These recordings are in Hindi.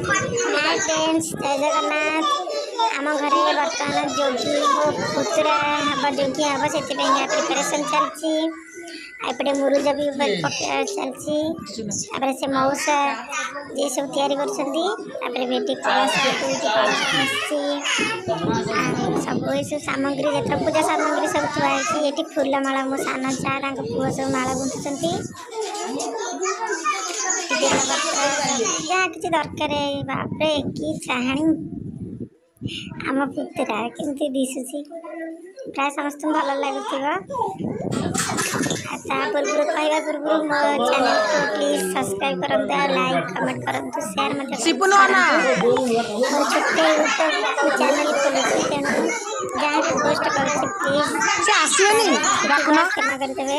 हाय फ्रेंड्स, जय जगन्नाथ। आम घरे बर्तमान जोगी पुतुरा हम जोगी हम से प्रिपेरेसन चलती एपटे मुरुज भी चलती से मौसा ये सब तैयारी कर सब सामग्री जो पूजा सामग्री सब थुआई ये फूलमाला मो सान चा पुओ सब माला गुंथुंट जहाँ किसी दरकार बापरे कि चाहाणी आम पुतुरा केमती दिशुची प्राय समस्त भल लगुवा पूर्व कहवा पूर्व मो चैनल को प्लीज सब्सक्राइब करूँ लाइक कमेंट करूँ शेयर मोर छोटे यूट्यूब चैनल खोलुची तेणु जहाँ भी पोस्ट करुँच प्लीज क्षमा करदेवे।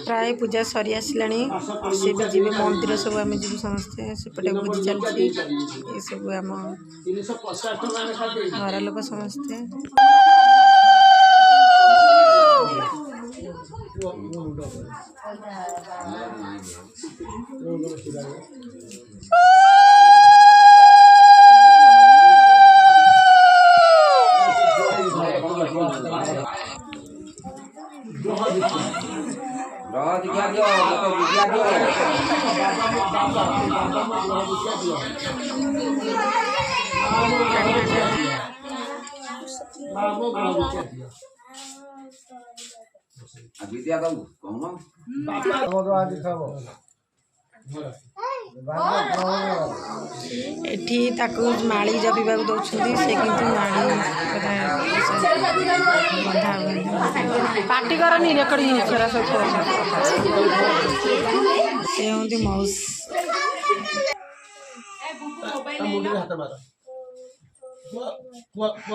प्राय पूजा सरी आसला से भी जी मंदिर सब आम जी समस्ते सेपटे भोजी चलती ये सब आम घर लोक समस्ते एठी ताकू माली जबिबा दौरान से किंतु पार्टी करनी रेकर्डिंग से होती मौस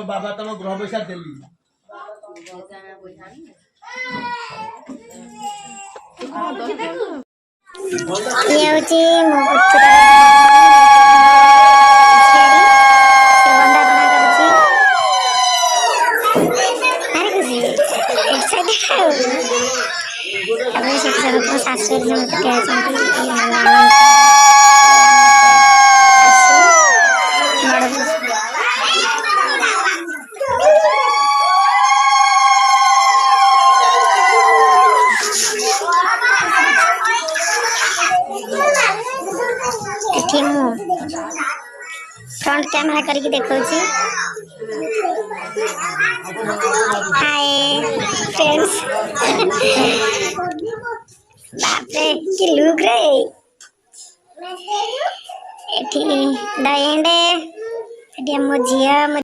बाबा तुम ग्रह पैसा देली ये होची मो पुतुरा सासुर फ्रंट कैमरा करके देखो हाय फ्रेंड्स बापरे कि लुक रे एठी डायंडे एठी मो झिया